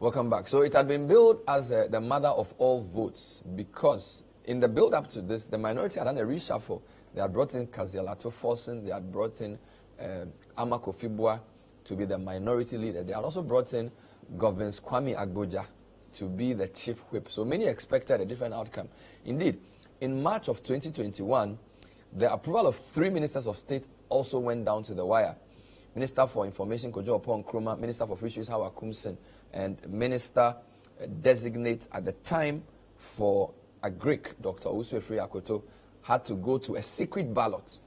Welcome back. So it had been billed as the mother of all votes because in the build-up to this, the minority had done a reshuffle. They had brought in Kazialato Forsen, they had brought in Ama Kofi to be the minority leader. They had also brought in Governor Kwame Agboja to be the chief whip. So many expected a different outcome. Indeed, in March of 2021, the approval of 3 ministers of state also went down to the wire. Minister for Information, Kojo Opon Nkrumah, Minister for Fisheries, Hawa Kumsin, and Minister designate at the time for Agric, Dr. Uswefri Akoto, had to go to a secret ballot.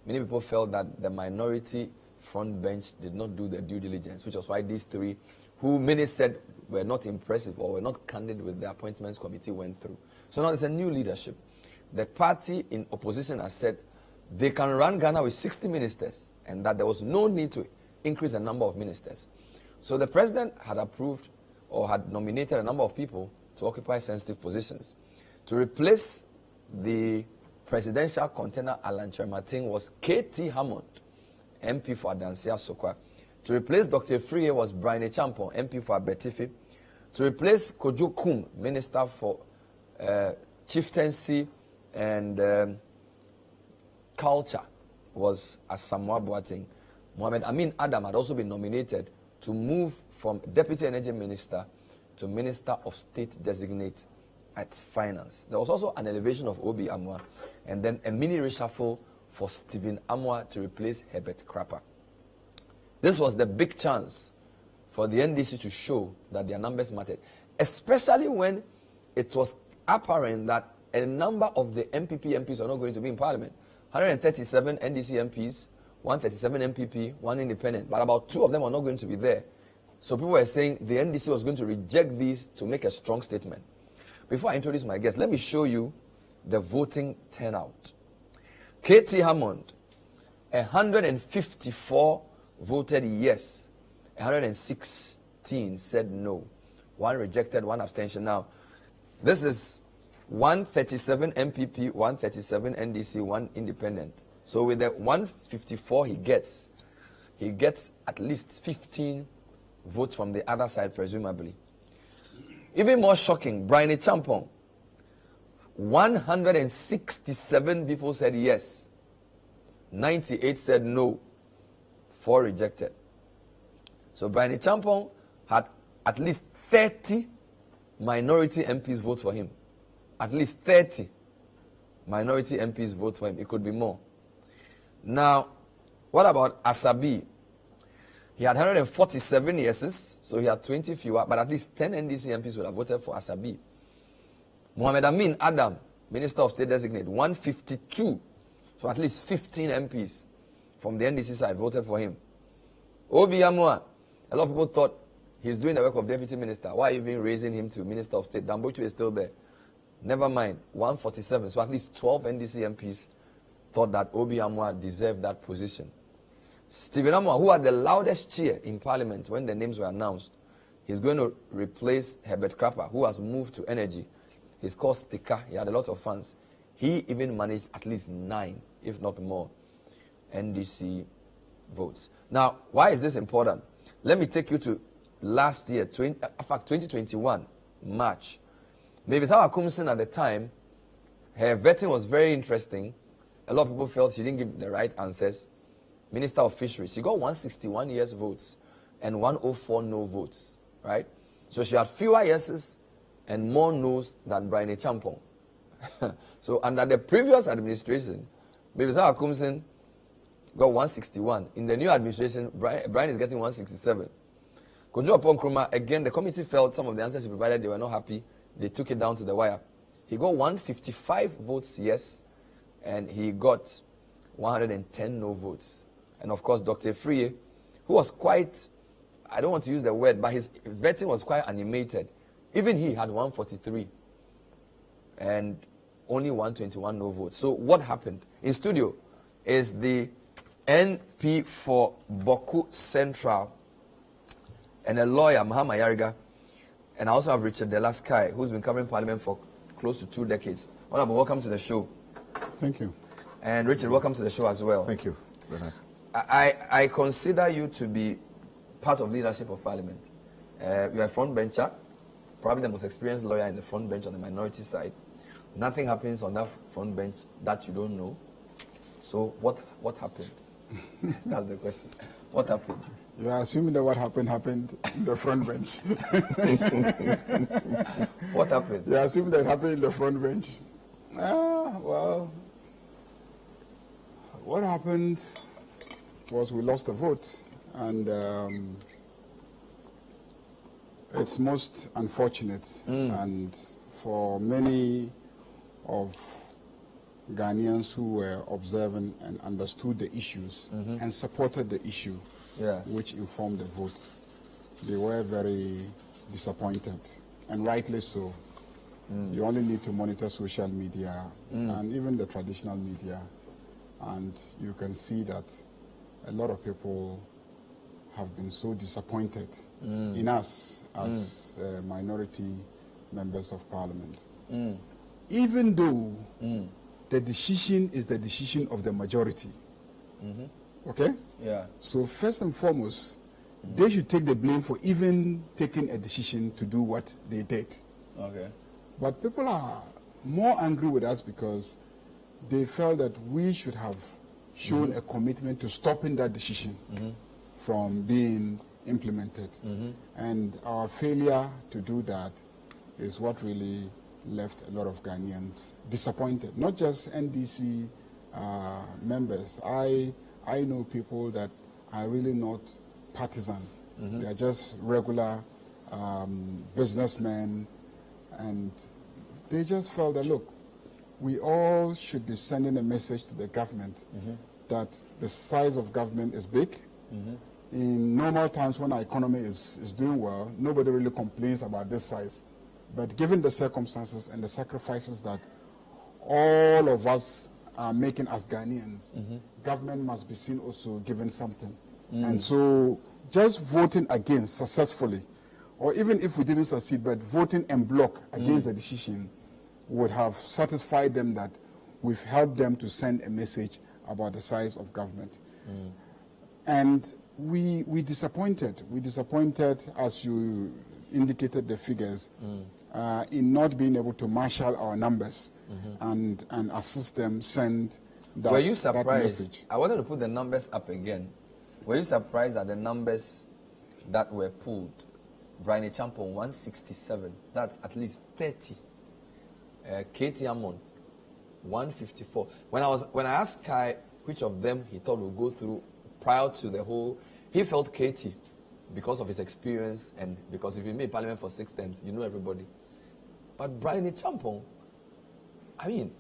Many people felt that the minority front bench did not do their due diligence, which was why these 3, who many said were not impressive or were not candid with the appointments committee, went through. So now there's a new leadership. The party in opposition has said they can run Ghana with 60 ministers and that there was no need to increase the number of ministers. So the president had approved or had nominated a number of people to occupy sensitive positions. To replace the presidential contender Alan Chermatin was K.T. Hammond, MP for Adansia Sokwa. To replace Dr. Free was Brian Champon, MP for Abetifi. To replace Kojo Kum, Minister for Chieftaincy and Culture, was Asamoah Boateng. Mohamed Amin Adam had also been nominated to move from Deputy Energy Minister to Minister of State Designate at Finance. There was also an elevation of Obi Amwa and then a mini reshuffle for Stephen Amwa to replace Herbert Krapper. This was the big chance for the NDC to show that their numbers mattered, especially when it was apparent that a number of the MPs are not going to be in Parliament. 137 NDC MPs, 137 MPP, 1 independent, but about 2 of them are not going to be there. So people were saying the NDC was going to reject these to make a strong statement. Before I introduce my guest, let me show you the voting turnout. K.T. Hammond, 154 voted yes, 116 said no, 1 rejected, 1 abstention. Now, this is 137 MPP, 137 NDC, 1 independent. So with the 154 he gets at least 15 votes from the other side, presumably. Even more shocking, Brian Champon, 167 people said yes, 98 said no, 4 rejected. So Brian Champon had at least 30 minority MPs vote for him. At least 30 minority MPs vote for him. It could be more. Now, what about Asabi? He had 147 yeses, so he had 20 fewer, but at least 10 NDC MPs would have voted for Asabi. Mohamed Amin Adam, Minister of State Designate, 152, so at least 15 MPs from the NDC side voted for him. Obi Amwa, a lot of people thought he's doing the work of Deputy Minister. Why even raising him to Minister of State? Dambochu is still there. Never mind, 147, so at least 12 NDC MPs thought that Obi Amwa deserved that position. Stephen Amwa, who had the loudest cheer in Parliament when the names were announced, he's going to replace Herbert Krapper, who has moved to Energy. He's called Stika. He had a lot of fans. He even managed at least 9, if not more, NDC votes. Now, why is this important? Let me take you to last year, 2021, March. Maybe Sawa Kumsin at the time, her vetting was very interesting. A lot of people felt she didn't give the right answers. Minister of Fisheries, she got 161 yes votes and 104 no votes, right? So she had fewer yeses and more no's than Brian Champon. So under the previous administration, maybe Sawa Kumsin got 161. In the new administration, Brian is getting 167. Kojo Opon Nkrumah, again, the committee felt some of the answers he provided, they were not happy. They took it down to the wire. He got 155 votes yes, and he got 110 no votes. And of course, Dr. Free, who was quite, I don't want to use the word, but his vetting was quite animated. Even he had 143 and only 121 no votes. So what happened? In studio is the NP for Boku Central and a lawyer, Mahama Yariga. And I also have Richard Delaskai, who's been covering Parliament for close to 2 decades. Honorable, welcome to the show. Thank you. And Richard, welcome to the show as well. Thank you. I consider you to be part of leadership of Parliament. You're a front bencher, probably the most experienced lawyer in the front bench on the minority side. Nothing happens on that front bench that you don't know. So what happened? That's the question. What happened? You are assuming that what happened in the front bench. What happened? You are assuming that it happened in the front bench. Well, what happened was we lost the vote, and it's most unfortunate, and for many of Ghanaians who were observing and understood the issues and supported the issue, which informed the vote, they were very disappointed, and rightly so. You only need to monitor social media and even the traditional media, and you can see that a lot of people have been so disappointed in us as minority members of parliament. Even though the decision is the decision of the majority. Okay? Yeah. So first and foremost, they should take the blame for even taking a decision to do what they did. Okay. But people are more angry with us because they felt that we should have shown a commitment to stopping that decision from being implemented. And our failure to do that is what really left a lot of Ghanaians disappointed. Not just NDC members. I know people that are really not partisan. They are just regular businessmen, and they just felt that, look, we all should be sending a message to the government that the size of government is big. In normal times when our economy is doing well, nobody really complains about this size. But given the circumstances and the sacrifices that all of us are making as Ghanaians, government must be seen also giving something. And so just voting against successfully, or even if we didn't succeed, but voting en bloc against the decision would have satisfied them that we've helped them to send a message about the size of government. And we disappointed. We disappointed, as you indicated the figures, in not being able to marshal our numbers and assist them send that, Were you surprised? that message. I wanted to put the numbers up again. Were you surprised at the numbers that were pulled? Brian Champon, 167. That's at least 30. Katie Amon, 154. When I asked Kai which of them he thought would go through prior to the whole, he felt Katie because of his experience and because if you made parliament for 6 terms, you know everybody. But Brian Champon, I mean,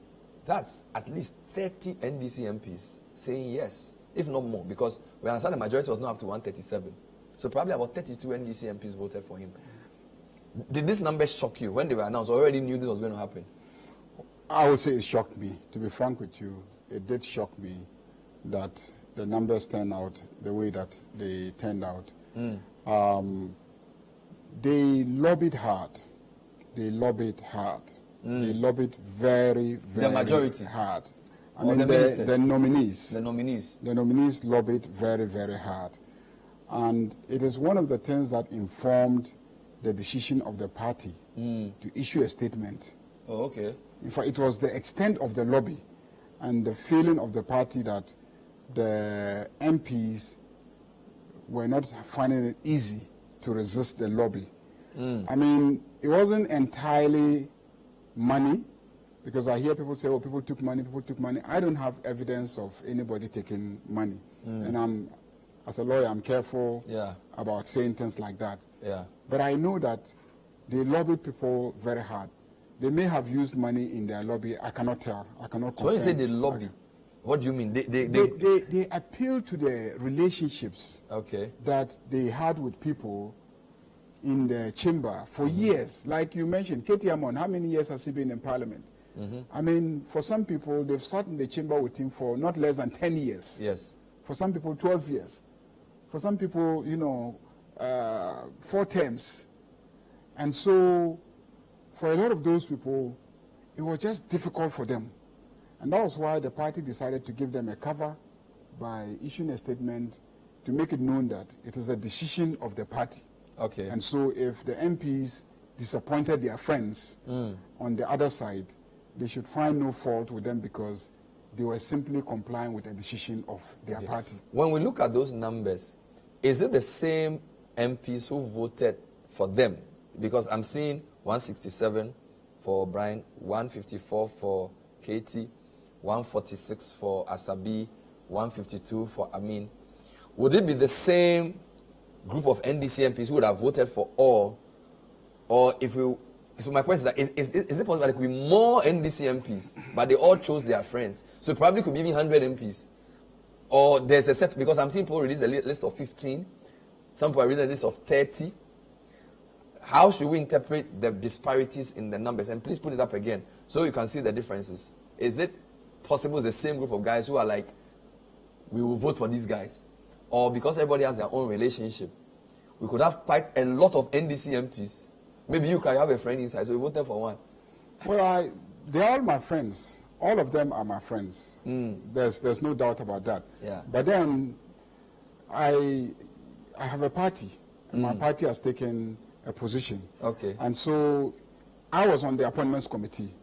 that's at least 30 NDC MPs saying yes, if not more, because we understand the majority was not up to 137. So probably about 32 NDC MPs voted for him. Did this number shock you when they were announced? Or already knew this was going to happen? I would say it shocked me. To be frank with you, it did shock me that the numbers turned out the way that they turned out. They lobbied hard. They lobbied hard. They lobbied very, very the majority hard. I or mean, the nominees. The nominees. The nominees lobbied very, very hard. And it is one of the things that informed the decision of the party to issue a statement. Oh, okay. In fact, it was the extent of the lobby and the feeling of the party that the MPs were not finding it easy to resist the lobby. I mean, it wasn't entirely money, because I hear people say, oh, people took money. I don't have evidence of anybody taking money. And as a lawyer, I'm careful about saying things like that. But I know that they lobbied people very hard. They may have used money in their lobby. I cannot tell. I cannot confirm. So when you say they lobby, what do you mean? They appeal to the relationships that they had with people in the chamber for years. Like you mentioned, Katie Amon, how many years has he been in parliament? I mean, for some people, they've sat in the chamber with him for not less than 10 years. Yes. For some people, 12 years. For some people, 4 terms. And so, for a lot of those people, it was just difficult for them. And that was why the party decided to give them a cover by issuing a statement to make it known that it is a decision of the party Okay. And so if the MPs disappointed their friends on the other side, they should find no fault with them because they were simply complying with the decision of their party. When we look at those numbers, is it the same MPs who voted for them? Because I'm seeing 167 for Brian, 154 for Katie, 146 for Asabi, 152 for Amin. Would it be the same group of NDC MPs who would have voted for all? Or if we... So my point is that, is it possible that there could be more NDC MPs, but they all chose their friends? So it probably could be even 100 MPs. Or there's a set, because I'm seeing people release a list of 15. Some people are reading a list of 30. How should we interpret the disparities in the numbers? And please put it up again so you can see the differences. Is it possible it's the same group of guys who are like, we will vote for these guys? Or because everybody has their own relationship, we could have quite a lot of NDC MPs. Maybe you can have a friend inside, so you voted for one. Well, they're all my friends. All of them are my friends. There's no doubt about that. Yeah. But then I have a party, and my party has taken a position. Okay. And so I was on the appointments committee.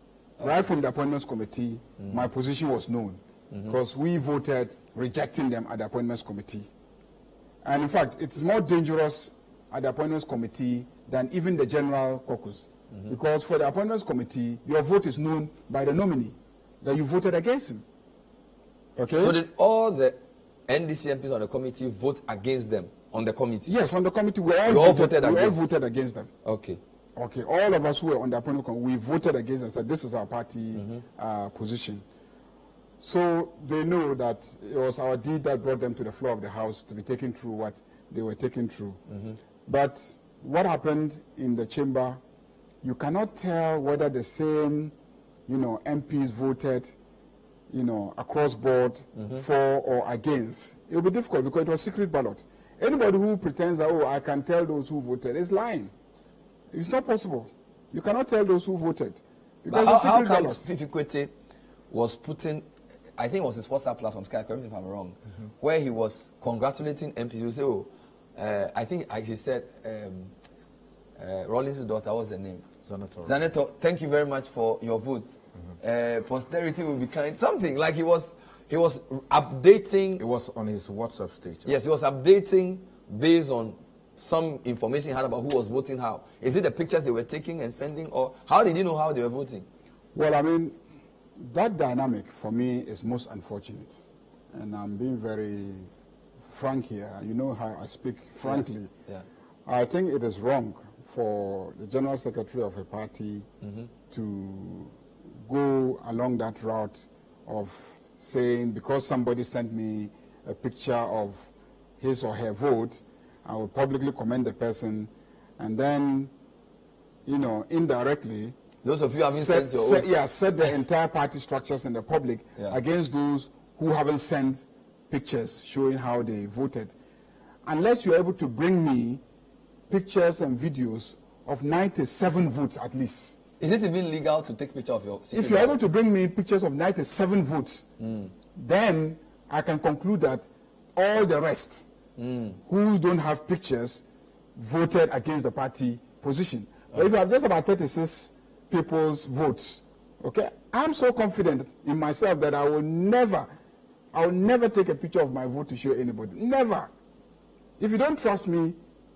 Right from the appointments committee, my position was known because we voted rejecting them at the appointments committee. And in fact, it's more dangerous at the appointments committee than even the general caucus. Because for the appointments committee, your vote is known by the nominee, that you voted against him. Okay? So did all the NDC MPs on the committee vote against them on the committee? Yes, on the committee, we all voted against them. Okay. Okay, all of us who were on the appointment committee, we voted against and said this is our party position. So they know that it was our deed that brought them to the floor of the House to be taken through what they were taken through. But what happened in the chamber, you cannot tell whether the same, MPs voted, across board for or against. It will be difficult because it was secret ballot. Anybody who pretends that, I can tell those who voted is lying. It's not possible. You cannot tell those who voted. Because But it's how secret come ballot. Fifi Kwete was putting, I think it was his WhatsApp platform, Sky, correct me if I'm wrong, where he was congratulating MPs. You say, I think he said, Rollins' daughter, what's her name? Zaneto, thank you very much for your vote. Posterity will be kind. Something like he was updating. It was on his WhatsApp status. Yes, he was updating based on some information he had about who was voting how. Is it the pictures they were taking and sending, or how did you know how they were voting? Well, I mean, that dynamic for me is most unfortunate. And I'm being very frank here. You know how I speak frankly. Yeah. I think it is wrong for the General Secretary of a party to go along that route of saying, because somebody sent me a picture of his or her vote, I will publicly commend the person, and then, indirectly, Those of you haven't sent your own. set the entire party structures in the public against those who haven't sent pictures showing how they voted. Unless you're able to bring me pictures and videos of 97 votes at least. Is it even legal to take picture of your secret If you're ballot? able to bring me pictures of 97 votes, then I can conclude that all the rest who don't have pictures voted against the party position. But if you have just about 36 people's votes, okay, I'm so confident in myself that I will never take a picture of my vote to show anybody. Never. If you don't trust me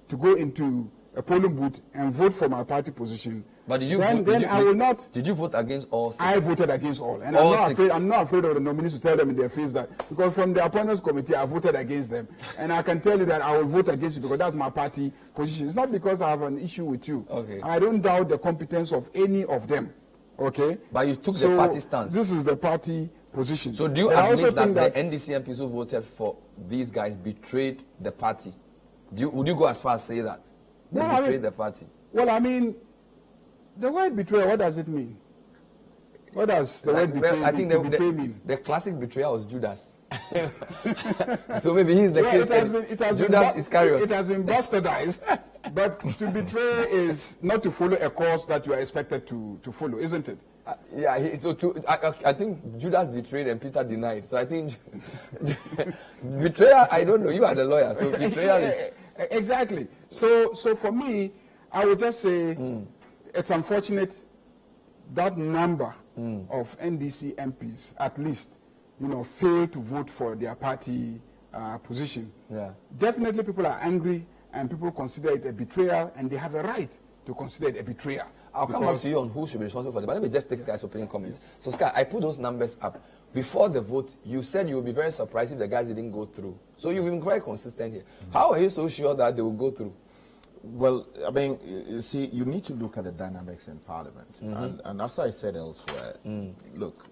to go into a polling booth and vote for my party position, But did you then vote, I will not. Did you vote against all six? I voted against all. And All I'm not afraid of the nominees to tell them in their face that, because from the appointments committee, I voted against them. And I can tell you that I will vote against you because that's my party position. It's not because I have an issue with you. Okay. I don't doubt the competence of any of them. Okay? But you took the party stance. This is the party position. So do you And I also admit that think the NDC MPs who voted for these guys betrayed the party? Would you go as far as say that? They No, I betrayed mean- the party. Well, I mean, the word betrayal, what does it mean? What does the word betray, I think betray mean? the classic betrayer was Judas. So maybe he's the Well, case. it has been Judas Iscariot. It has been bastardized, but to betray is not to follow a course that you are expected to follow, isn't it? I think Judas betrayed and Peter denied. So I think betrayal, I don't know. You are the lawyer, so betrayal is Exactly. So for me, I would just say it's unfortunate that number of NDC MPs, at least, failed to vote for their party position. Yeah. Definitely people are angry and people consider it a betrayal, and they have a right to consider it a betrayal. I'll come back to you on who should be responsible for it, but let me just take guys' opening comments. So, Sky, I put those numbers up. Before the vote, you said you would be very surprised if the guys didn't go through. So you've been very consistent here. How are you so sure that they will go through? Well, I mean, you see, you need to look at the dynamics in Parliament. And as I said elsewhere, look,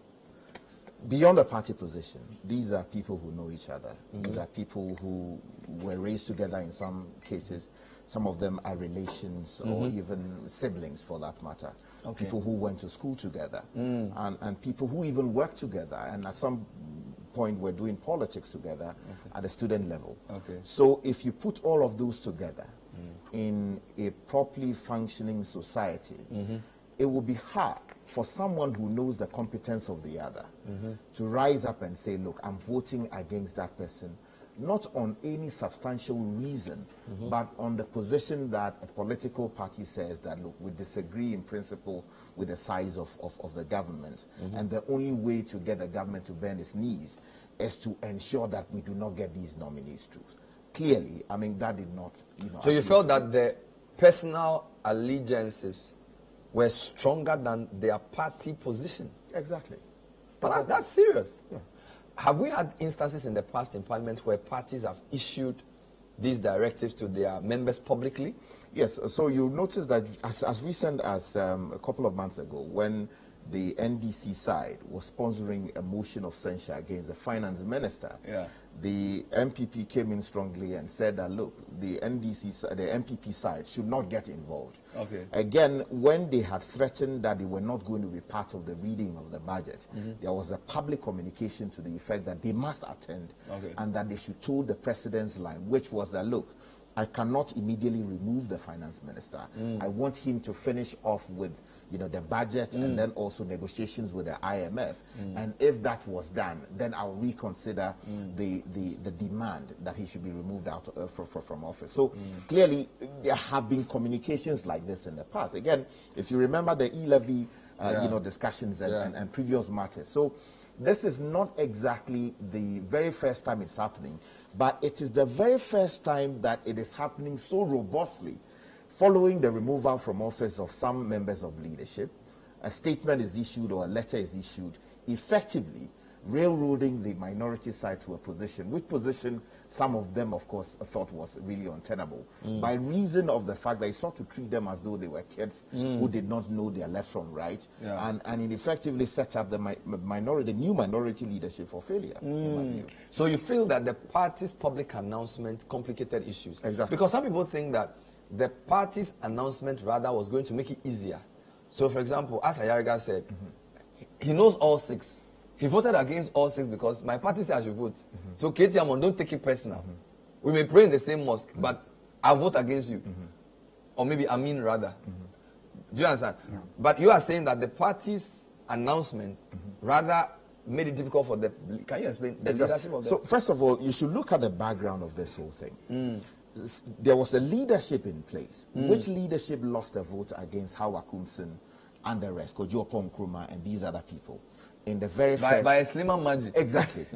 beyond the party position, these are people who know each other. These are people who were raised together in some cases. Some of them are relations or even siblings, for that matter. Okay. People who went to school together and people who even work together and at some point were doing politics together at the student level. Okay. So if you put all of those together in a properly functioning society, it will be hard for someone who knows the competence of the other to rise up and say, look, I'm voting against that person, not on any substantial reason, but on the position that a political party says that, look, we disagree in principle with the size of the government, and the only way to get the government to bend its knees is to ensure that we do not get these nominees through. Clearly, I mean, that did not, So you felt that the personal allegiances were stronger than their party position? Exactly. But that's serious. Yeah. Have we had instances in the past in Parliament where parties have issued these directives to their members publicly? Yes, so you notice that as recent as a couple of months ago, when the NDC side was sponsoring a motion of censure against the finance minister, the MPP came in strongly and said that, look, the MPP side should not get involved. Okay. Again, when they had threatened that they were not going to be part of the reading of the budget, there was a public communication to the effect that they must attend and that they should toe the president's line, which was that, look, I cannot immediately remove the finance minister. I want him to finish off with, the budget and then also negotiations with the IMF. And if that was done, then I'll reconsider the demand that he should be removed out from office. So clearly, there have been communications like this in the past. Again, if you remember the e-levy, discussions and previous matters. So this is not exactly the very first time it's happening, but it is the very first time that it is happening so robustly following the removal from office of some members of leadership. A statement is issued or a letter is issued, effectively railroading the minority side to a position, which position some of them, of course, thought was really untenable, by reason of the fact that it sought to treat them as though they were kids who did not know their left from right, and it effectively set up the new minority leadership for failure, in my view. So you feel that the party's public announcement complicated issues? Exactly. Because some people think that the party's announcement rather was going to make it easier. So, for example, as Ayariga said, he knows all six. He voted against all six because my party said I should vote. So, Katie Amon, don't take it personal. We may pray in the same mosque, but I'll vote against you. Or maybe Amin rather. Do you understand? But you are saying that the party's announcement rather made it difficult for the... Can you explain the leadership of the... So, first of all, you should look at the background of this whole thing. There was a leadership in place. Which leadership lost the vote against Howard Kumsin and the rest, Kojo Nkrumah and these other people? In the very first... By a slimmer margin. Exactly.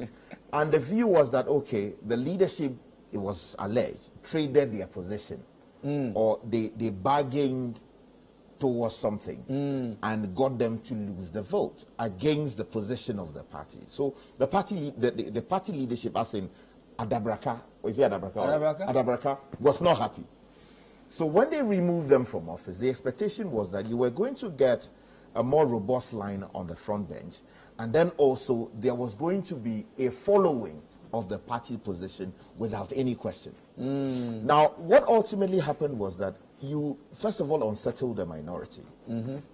And the view was that, okay, the leadership, it was alleged, traded their position, or they bargained towards something and got them to lose the vote against the position of the party. So the party, the party leadership, as in Adabraka, or is it Adabraka? Adabraka was not happy. So when they removed them from office, the expectation was that you were going to get a more robust line on the front bench, and then also there was going to be a following of the party position without any question. Now, what ultimately happened was that you, first of all, unsettled the minority.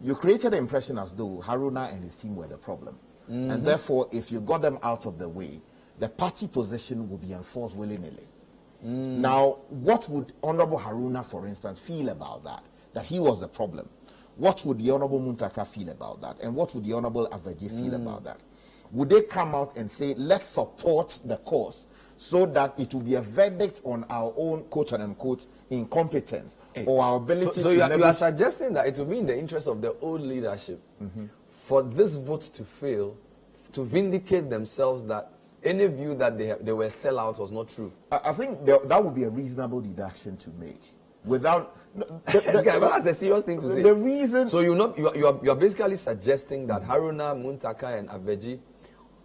You created the impression as though Haruna and his team were the problem. And therefore, if you got them out of the way, the party position would be enforced willy-nilly. Now, what would Honorable Haruna, for instance, feel about that? That he was the problem. What would the Honorable Muntaka feel about that? And what would the Honorable Avaji feel about that? Would they come out and say, let's support the cause so that it will be a verdict on our own quote unquote incompetence or our ability so to you are suggesting that it will be in the interest of the old leadership for this vote to fail, to vindicate themselves that any view that they were sellouts was not true. I think that would be a reasonable deduction to make. Without that's a serious thing to say. The reason. So you are basically suggesting that Haruna, Muntaka, and Aveji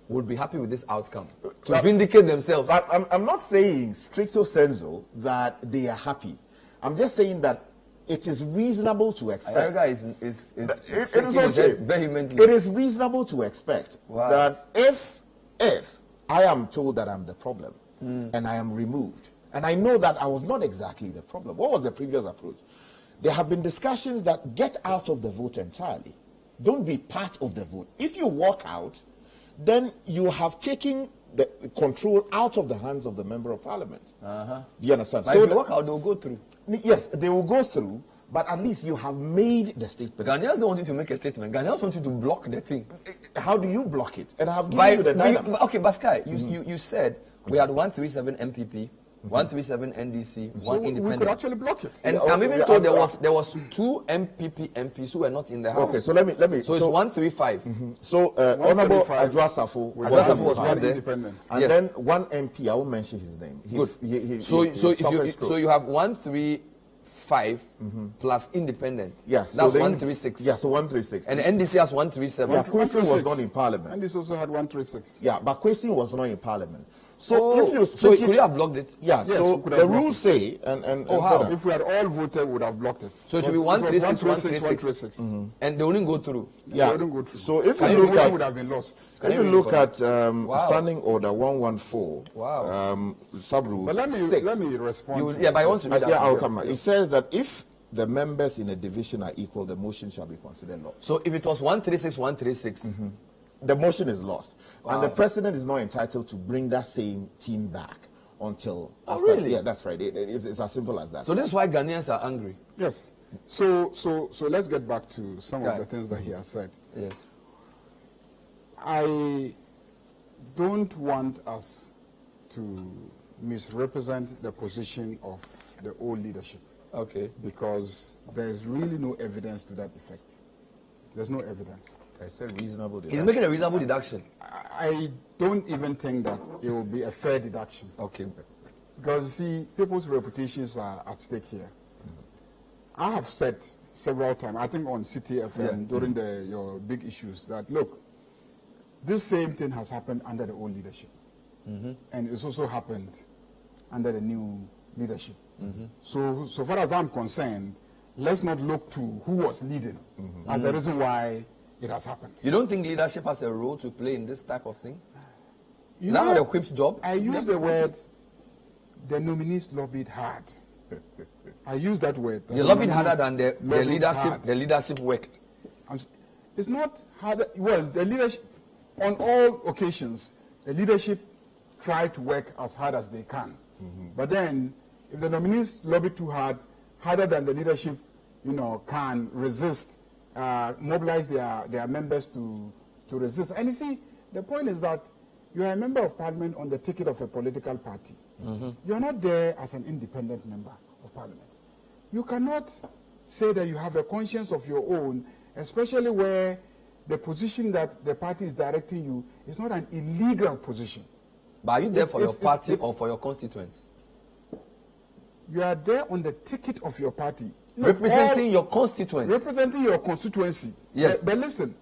would be happy with this outcome to vindicate themselves. I'm not saying stricto sensu that they are happy. I'm just saying that it is reasonable to expect. It is okay. Vehemently. It is reasonable to expect that if I am told that I'm the problem and I am removed, and I know that I was not exactly the problem. What was the previous approach? There have been discussions that get out of the vote entirely. Don't be part of the vote. If you walk out, then you have taken the control out of the hands of the member of parliament. Do you understand? But so if you walk out, they'll go through. Yes, they will go through, but at least you have made the statement. Ghanaians don't want you to make a statement. Ghanaians want you to block the thing. How do you block it? And I have given you the dynamics. Okay, Baskai, you said we had 137 MPP, 137 NDC, one independent. We could actually block it. And I'm even told there was 2 MPP MPs who were not in the house. Okay, so let me. So it's 135. So Honorable Adjasafo was not there. Independent. And then one MP, I won't mention his name. Good. So you have 135 plus independent. Yes. That's 136. Yeah, so 136. And the NDC has 137. Yeah, Question was not in Parliament. And this also had 136. Yeah, but Question was not in Parliament. So could you have blocked it? Yeah, yes, so the rules say, how? If we had all voted, we would have blocked it. So it would be 136, 136. And they wouldn't go through. Yeah, they wouldn't go through. So if and you look at, would have been lost. If you look at Standing Order 114, sub-rule But let me respond. But I want to read that. Yeah, I'll come back. It says that if the members in a division are equal, the motion shall be considered lost. So if it was 136, the motion is lost. And the president is not entitled to bring that same team back until after. Really? Yeah, that's right. It's as simple as that. So this is why Ghanaians are angry. Yes. So let's get back to some of the things that he has said. Yes. I don't want us to misrepresent the position of the old leadership. Okay. Because there's really no evidence to that effect. There's no evidence. I said reasonable deduction. He's making a reasonable deduction. I don't even think that it will be a fair deduction. Okay. Because you see, people's reputations are at stake here. I have said several times, I think on City FM during your big issues, that look, this same thing has happened under the old leadership. And it's also happened under the new leadership. So far as I'm concerned, let's not look to who was leading as the reason why it has happened. You don't think leadership has a role to play in this type of thing? Is that not the whip's job? I use the word, the nominees lobbied hard. I use that word. They lobbied harder than the leadership. The leadership worked. It's not harder. Well, the leadership, on all occasions, the leadership try to work as hard as they can. But then, if the nominees lobby too hard, harder than the leadership, can resist, mobilize their members to resist. And you see, the point is that you are a member of parliament on the ticket of a political party. You are not there as an independent member of parliament. You cannot say that you have a conscience of your own, especially where the position that the party is directing you is not an illegal position. But are you there for your party or for your constituents? You are there on the ticket of your party. Representing your constituents. Representing your constituency. Yes. But listen,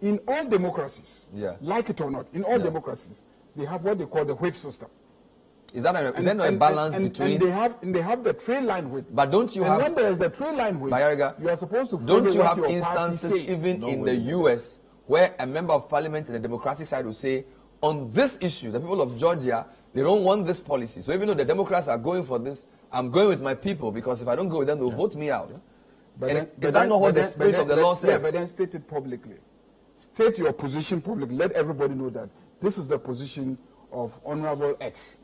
in all democracies, like it or not, in all democracies, they have what they call the whip system. Is that a balance between? And they have the trail line whip. But don't you have? And when there is the trail line whip, you are supposed to follow don't you what have your instances party says. even in the US where a member of parliament in the Democratic side will say, on this issue, the people of Georgia, they don't want this policy. So even though the Democrats are going for this, I'm going with my people, because if I don't go with them, they'll vote me out. Is that not what the spirit of the law says? Yeah, but then state it publicly. State your position publicly. Let everybody know that this is the position of Honorable X.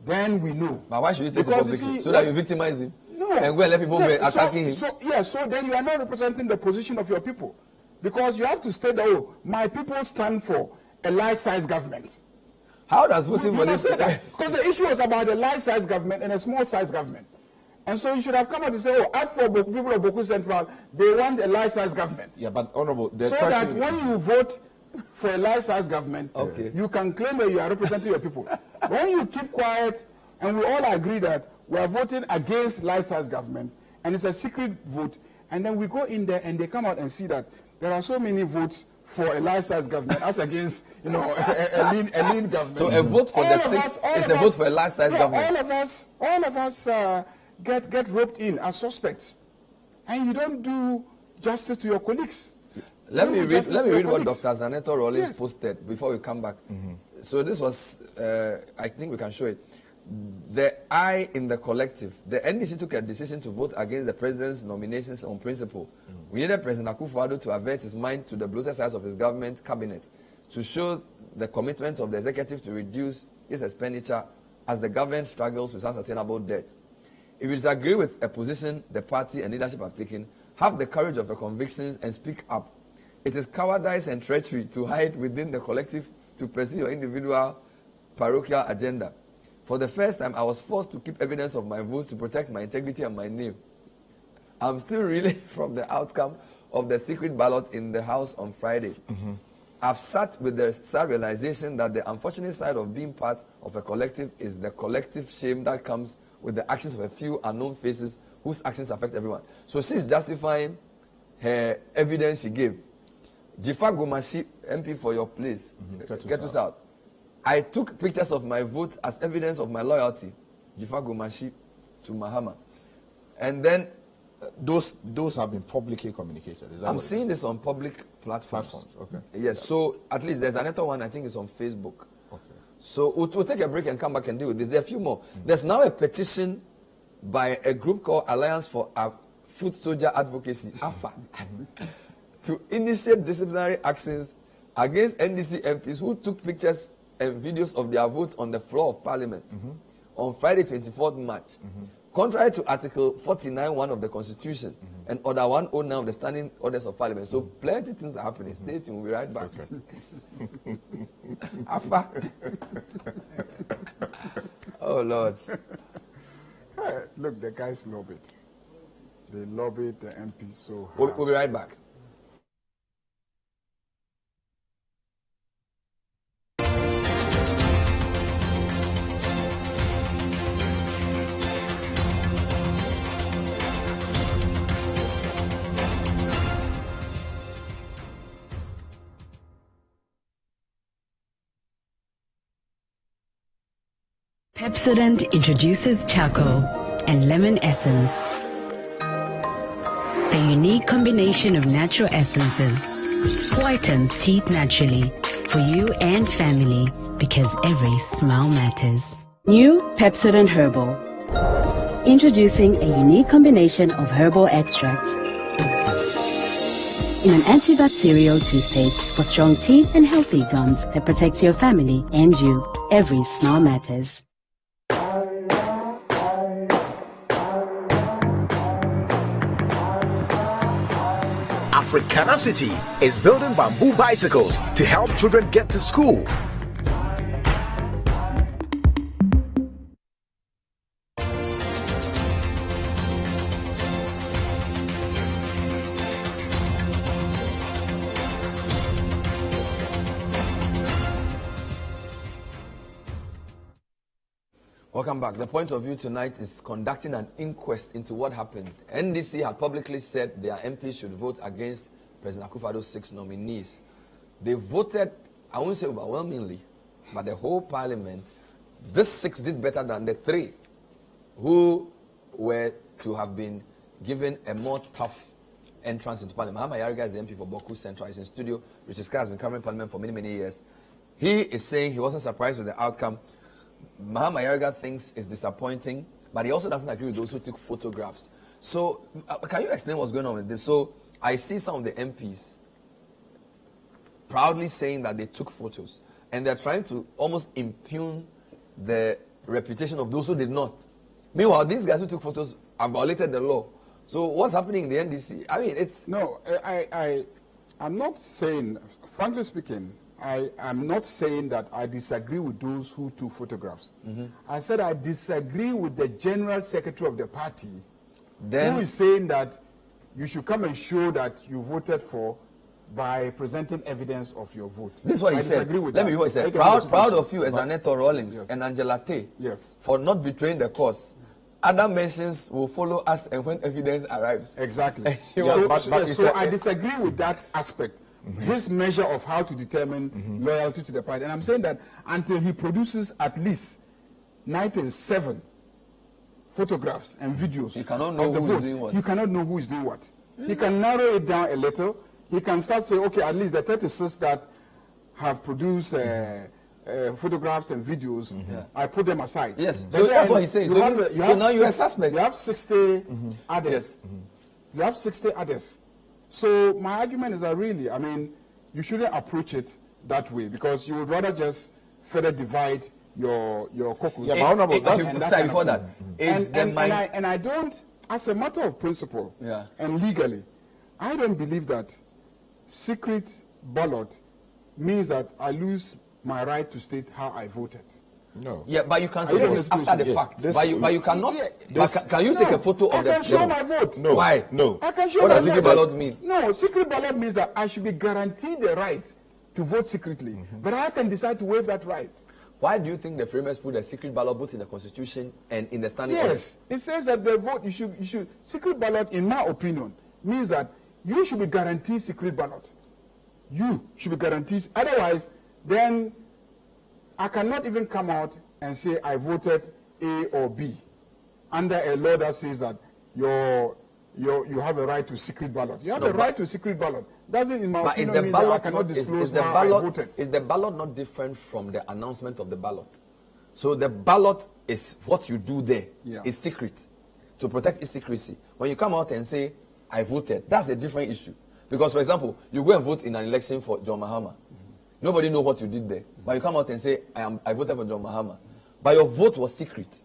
Then we know. But why should you state it publicly? So that you victimize him? No. And go and let people be attacking him? So then you are not representing the position of your people. Because you have to state that, my people stand for a life-size government. How does voting for this? Because the issue was about a large-size government and a small-size government. And so you should have come out and say, oh, as for people of Boku Central, they want a large-size government. Yeah, but Honorable, the so question that when you vote for a large-size government, you can claim that you are representing your people. When you keep quiet, and we all agree that we are voting against large-size government, and it's a secret vote, and then we go in there and they come out and see that there are so many votes for a large-size government as against, you know, a lean government. So a vote for the six is a vote for a large-size government. All of us get roped in as suspects, and you don't do justice to your colleagues. Let me read what Dr. Zaneto Rollins posted before we come back. So this was, I think we can show it. The I in the collective. The NDC took a decision to vote against the president's nominations on principle. We needed President Akufo-Addo to avert his mind to the bloated size of his government cabinet to show the commitment of the executive to reduce its expenditure as the government struggles with unsustainable debt. If you disagree with a position the party and leadership have taken, have the courage of your convictions and speak up. It is cowardice and treachery to hide within the collective to pursue your individual parochial agenda. For the first time, I was forced to keep evidence of my votes to protect my integrity and my name. I'm still reeling from the outcome of the secret ballot in the House on Friday. I've sat with the sad realization that the unfortunate side of being part of a collective is the collective shame that comes with the actions of a few unknown faces whose actions affect everyone. So she's justifying her evidence she gave. Jifa Gomashi, MP for your place, get us out. I took pictures of my vote as evidence of my loyalty, Jifa Gomashi, to Mahama. And then those have been publicly communicated. Is that I'm seeing this on public platforms. Okay. Yes, so at least there's another one, I think it's on Facebook. Okay. So we'll take a break and come back and deal with this. There are a few more. There's now a petition by a group called Alliance for Foot Soldier Advocacy, AFA, to initiate disciplinary actions against NDC MPs who took pictures and videos of their votes on the floor of Parliament on Friday, 24th March. Contrary to Article 49(1) of the Constitution and Order 109 of the Standing Orders of Parliament. So plenty of things are happening. Stay tuned, we'll be right back. Okay. Afa. Oh, Lord. Look, the guys lobbied. They lobbied the MP so hard. We'll be right back. Pepsodent introduces charcoal and lemon essence. The unique combination of natural essences whitens teeth naturally for you and family because every smile matters. New Pepsodent Herbal. Introducing a unique combination of herbal extracts in an antibacterial toothpaste for strong teeth and healthy gums that protects your family and you. Every smile matters. Africana City is building bamboo bicycles to help children get to school. Welcome back. The point of view tonight is conducting an inquest into what happened. NDC had publicly said their MPs should vote against President Akufo-Addo's 6 nominees. They voted, I won't say overwhelmingly, but the whole parliament. This 6 did better than the 3 who were to have been given a more tough entrance into parliament. Mahama Yariga is the MP for Boku Central. He's in studio. Richard Scar has been covering parliament for many, many years. He is saying he wasn't surprised with the outcome. Mahama Yariga thinks it's disappointing, but he also doesn't agree with those who took photographs. So, can you explain what's going on with this? So, I see some of the MPs proudly saying that they took photos, and they're trying to almost impugn the reputation of those who did not. Meanwhile, these guys who took photos have violated the law. So, what's happening in the NDC? I mean, it's... No, I'm not saying, frankly speaking, I am not saying that I disagree with those who took photographs. I said I disagree with the General Secretary of the party who is saying that you should come and show that you voted for by presenting evidence of your vote. This is what he said. Let me read what he said. Proud of you as Annette Rawlings and Angela Tay for not betraying the cause. Other mentions will follow us and when evidence arrives. Exactly. But so I disagree with that aspect. His measure of how to determine loyalty to the party. And I'm saying that until he produces at least 97 photographs and videos you cannot know who is doing what. You cannot know who is doing what. He can narrow it down a little. He can start saying, okay, at least the 36 that have produced photographs and videos, I put them aside. Yes, so that's what he's saying. So now you're a suspect. You have 60 others. Yes. You have 60 others. So my argument is that really, I mean, you shouldn't approach it that way because you would rather just further divide your caucus. Yeah, but before that, and I don't, as a matter of principle and legally, I don't believe that secret ballot means that I lose my right to state how I voted. No. Yeah, but you can say this after the fact. But you cannot. Can you take a photo of the? I can show my vote. No. Why? No. I can show what my does secret ballot mean? No, secret ballot means that I should be guaranteed the right to vote secretly, but I can decide to waive that right. Why do you think the framers put the secret ballot both in the Constitution and in the standing Yes, it says that the vote you should secret ballot, in my opinion, means that you should be guaranteed secret ballot. You should be guaranteed. Otherwise, then I cannot even come out and say I voted A or B under a law that says that you have a right to secret ballot. You have a right to secret ballot. Doesn't in my opinion mean that I cannot disclose how I voted. Is the ballot not different from the announcement of the ballot? So the ballot is what you do there. It's secret to protect its secrecy. When you come out and say I voted, that's a different issue. Because, for example, you go and vote in an election for John Mahama. Nobody knows what you did there. But you come out and say, I voted for John Mahama. But your vote was secret.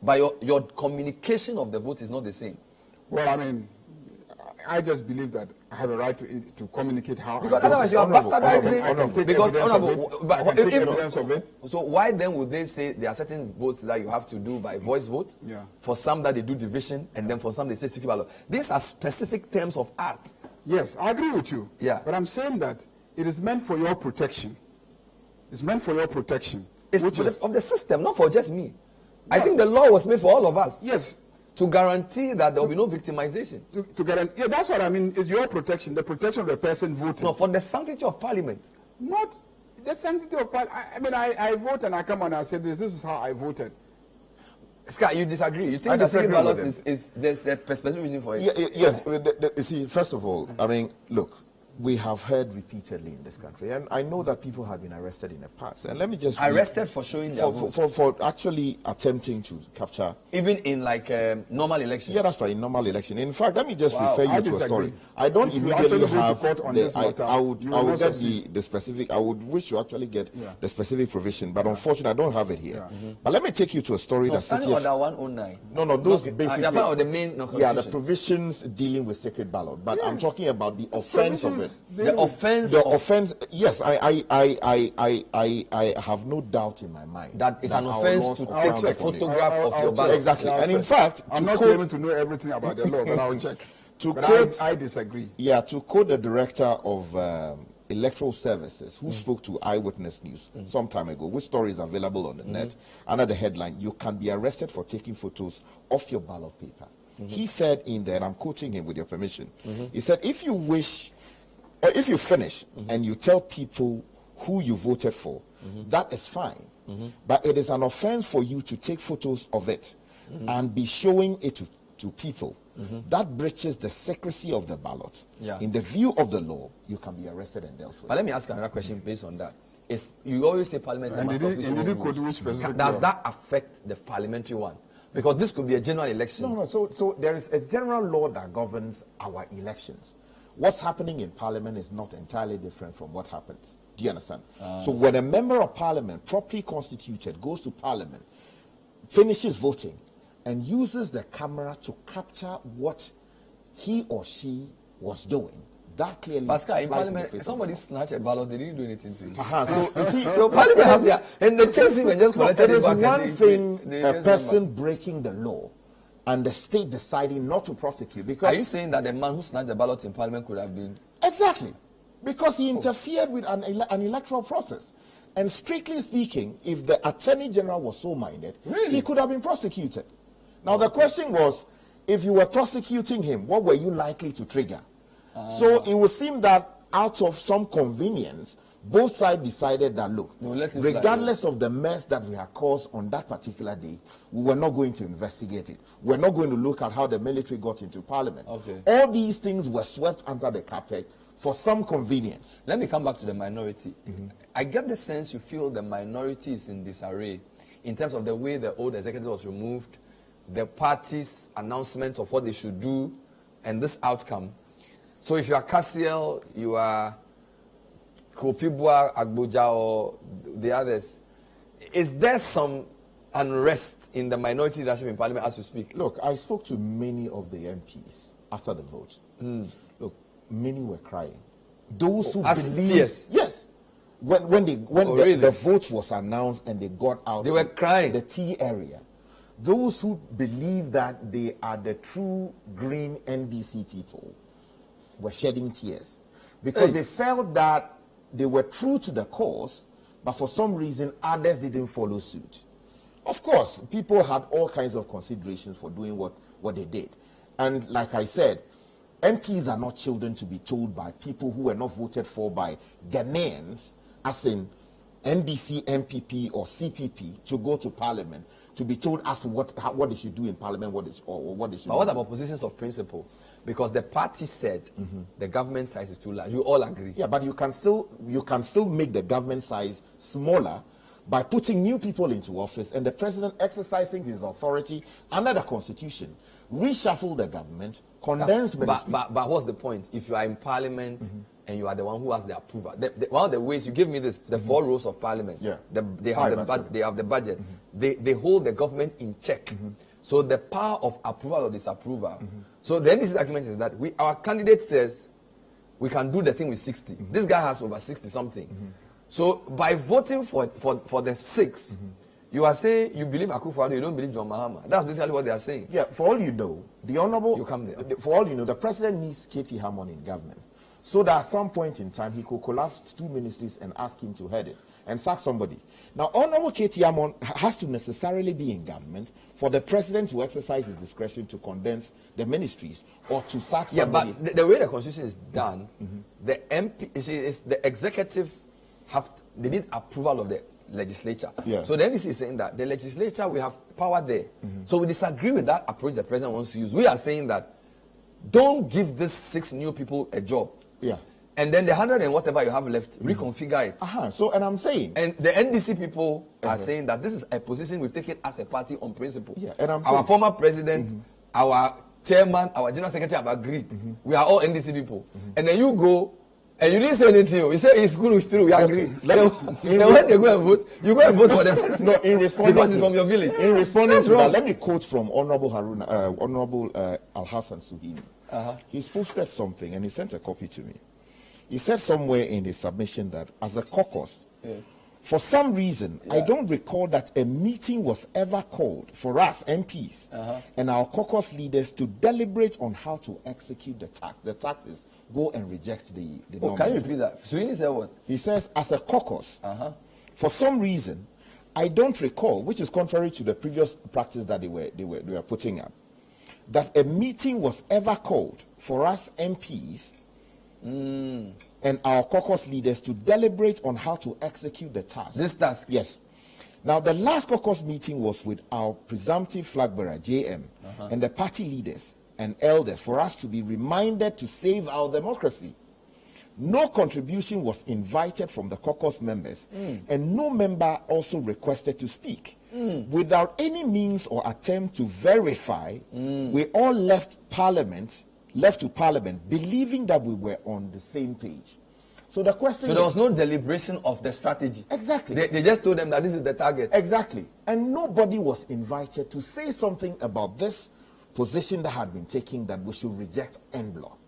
But your communication of the vote is not the same. Well, I mean, I just believe that I have a right to communicate how because otherwise you are bastardizing. I can take evidence of it. So why then would they say there are certain votes that you have to do by voice vote? For some that they do division, and then for some they say secret ballot. These are specific terms of art. Yes, I agree with you. Yeah. But I'm saying that it is meant for your protection. It's meant for your protection. It's of the system, not for just me. I think the law was made for all of us. Yes. To guarantee that there will be no victimization. To guarantee, yeah, that's what I mean. It's your protection, the protection of the person voting. No, for the sanctity of Parliament. Not the sanctity of Parliament. I mean, I vote and I come and I say this is how I voted. Scott, you disagree? You think the secret ballot is there's a specific reason for it? Yes. You see, first of all, I mean, look, we have heard repeatedly in this country, and I know that people have been arrested in the past. And let me just arrested for showing their vote. For actually attempting to capture, even in like normal elections. Yeah, that's right. In normal election. In fact, let me just refer you to a story. I don't immediately have. I would get the specific. I would wish to actually get the specific provision, but unfortunately, I don't have it here. But let me take you to a story that Standing Order 109. No, those basically. The main the provisions dealing with secret ballot. But I'm talking about the offense of it. The offense. Yes, I have no doubt in my mind that it's an offense to take a photograph of your ballot. Exactly, and in fact, I'm not able to know everything about the law, but I'll check. I disagree. Yeah, to quote the director of Electoral Services, who spoke to Eyewitness News some time ago, which story is available on the net, under the headline, "You can be arrested for taking photos of your ballot paper." He said in there, and I'm quoting him with your permission, he said, if you wish, or if you finish and you tell people who you voted for, that is fine. But it is an offense for you to take photos of it and be showing it to people. That breaches the secrecy of the ballot. In the view of the law, you can be arrested and dealt with. But let me ask another question based on that. You always say Parliament is a master of its own rules. Does that affect the parliamentary one? Because this could be a general election. No. So there is a general law that governs our elections. What's happening in Parliament is not entirely different from what happens. Do you understand? So when a member of Parliament, properly constituted, goes to Parliament, finishes voting, and uses the camera to capture what he or she was doing, that clearly. Pascal, in flies the Parliament, face of somebody the law. snatched a ballot, they didn't do anything to it. So, you see, So Parliament has their, and they chased him and just collected it is it back. one thing they a just person went back. breaking the law and the state deciding not to prosecute because Are you saying that the man who snatched the ballot in Parliament could have been? exactly because he interfered with an electoral process? And strictly speaking, if the Attorney General was so minded, Really? he could have been prosecuted. Now the question was, if you were prosecuting him, what were you likely to trigger? So it would seem that out of some convenience, both sides decided that, look, No, let it regardless of the mess that we had caused on that particular day, we were not going to investigate it. We're not going to look at how the military got into Parliament. Okay. All these things were swept under the carpet for some convenience. Let me come back to the minority. I get the sense you feel the minority is in disarray in terms of the way the old executive was removed, the party's announcement of what they should do, and this outcome. So if you are Cassiel, you are Kopibua, Agboja, or the others, is there some unrest in the minority leadership in Parliament as we speak? Look, I spoke to many of the MPs after the vote. Look, many were crying. Those who as believe, tears? yes, when Really? the vote was announced and they got out, They were crying. the tea area. Those who believe that they are the true green NDC people were shedding tears because they felt that they were true to the cause, but for some reason others didn't follow suit. Of course, people had all kinds of considerations for doing what they did. And like I said, MPs are not children to be told by people who were not voted for by Ghanaians, as in NDC, MPP, or CPP, to go to Parliament, to be told as to what they should do in Parliament, what they should But what do. about positions of principle? Because the party said the government size is too large. You all agree. Yeah, but you can still make the government size smaller by putting new people into office and the president exercising his authority under the constitution, reshuffle the government, condense ministries. But what's the point? If you are in Parliament and you are the one who has the approval, one of the ways you give me this, the 4 rows of Parliament. Yeah. They Five, have the budget. They hold the government in check. So the power of approval or disapproval. So the NDC's argument is that our candidate says we can do the thing with 60. This guy has over 60 something. So by voting for the 6, you are saying you believe Akufo-Addo, you don't believe John Mahama. That's basically what they are saying. Yeah, for all you know, the honorable, You come there. for all you know, the president needs Katie Hammond in government, so that at some point in time he could collapse 2 ministries and ask him to head it and sack somebody. Now, honorable Katie Hammond has to necessarily be in government for the president to exercise his discretion to condense the ministries or to sack somebody. Yeah, but the way the constitution is done, the MP, is the executive they need approval of the legislature. Yeah. So the NDC is saying that the legislature, we have power there. So we disagree with that approach the president wants to use. We are saying that don't give these 6 new people a job. Yeah. And then the 100 and whatever you have left, reconfigure it. So, and I'm saying, And the NDC people are saying that this is a position we've taken as a party on principle. Yeah, and I'm our saying- former president, our chairman, our general secretary have agreed. We are all NDC people. And then you go, and you didn't say anything. You say it's good, it's true, we agree. Then when they go and vote, you go and vote for the person. no, in responding because it's from your village. In responding That's to that, wrong. let me quote from Honorable Al-Hassan Suhini. He's posted something and he sent a copy to me. He said somewhere in his submission that as a caucus, for some reason, I don't recall that a meeting was ever called for us MPs and our caucus leaders to deliberate on how to execute the tax. The taxes go and reject the Oh, can you repeat that? So you said what? He says, as a caucus, for some reason, I don't recall, which is contrary to the previous practice that they were putting up, that a meeting was ever called for us MPs and our caucus leaders to deliberate on how to execute the task. This task? Yes. Now, the last caucus meeting was with our presumptive flag bearer, JM, and the party leaders and elders for us to be reminded to save our democracy. No contribution was invited from the caucus members, and no member also requested to speak. Without any means or attempt to verify, we all left to Parliament believing that we were on the same page. So the question So there was no deliberation of the strategy. Exactly. They just told them that this is the target. Exactly. And nobody was invited to say something about this position that had been taken, that we should reject en bloc.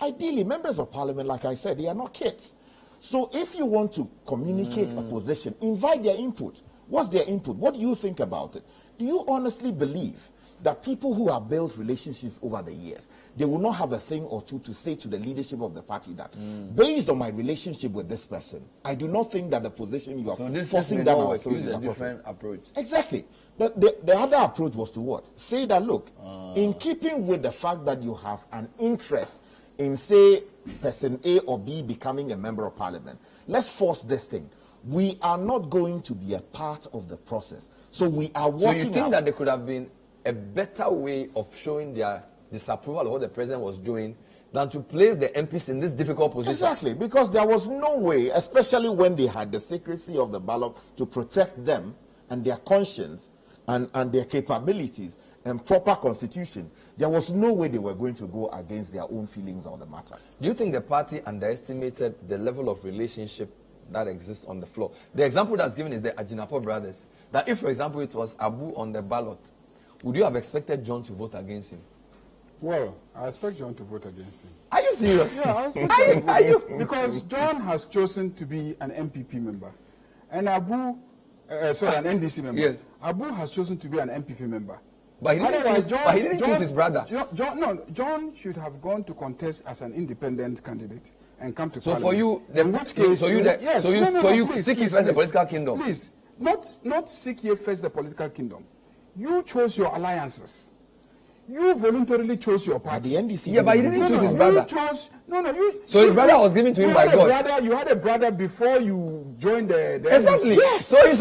ideally, members of parliament, like I said, they are not kids. So if you want to communicate a position, invite their input. What's their input? What do you think about it? Do you honestly believe that people who have built relationships over the years, they will not have a thing or two to say to the leadership of the party that, based on my relationship with this person, I do not think that the position you are forcing down our throat is a different approach. Exactly. The other approach was to what? Say that, look, in keeping with the fact that you have an interest in, say, person A or B becoming a member of parliament, let's force this thing. We are not going to be a part of the process. So we are working. So you think that there could have been a better way of showing their disapproval of what the president was doing than to place the MPs in this difficult position? Exactly, because there was no way, especially when they had the secrecy of the ballot to protect them and their conscience and their capabilities and proper constitution, there was no way they were going to go against their own feelings on the matter. Do you think the party underestimated the level of relationship that exists on the floor? The example that's given is the Ajinapo brothers. That if, for example, it was Abu on the ballot, would you have expected John to vote against him? Well, I expect John to vote against him. Are you serious? Yeah, are you? Because John has chosen to be an MPP member, and an NDC member. Yes. Abu has chosen to be an MPP member. But he didn't choose his brother. John should have gone to contest as an independent candidate and come to So Parliament. for you, seek ye first the political kingdom. Please, not seek ye first the political kingdom. You chose your alliances. You voluntarily chose your party. At the NDC. Yeah, but he didn't choose his brother. So his brother was given to him by God. You had a brother before you joined the Exactly. NDC. Yes. So he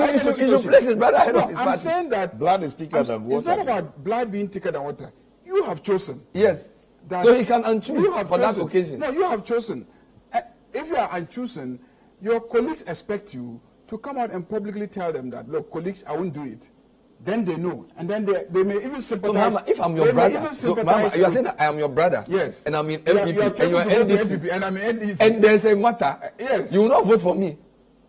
should place his brother ahead of his I'm party. saying that Blood is thicker than water. It's not about blood being thicker than water. You have chosen. Yes. So he can unchoose for that occasion. No, you have chosen. If you are unchosen, your colleagues expect you to come out and publicly tell them that, look, colleagues, I won't do it. Then they know, and then they may even sympathize. So, Mama, if I'm your brother, so, Mama, you are saying that I am your brother, yes, and I'm in MPP, and you are NDC, and I'm in NDC, and there's a matter, yes, you will not vote for me.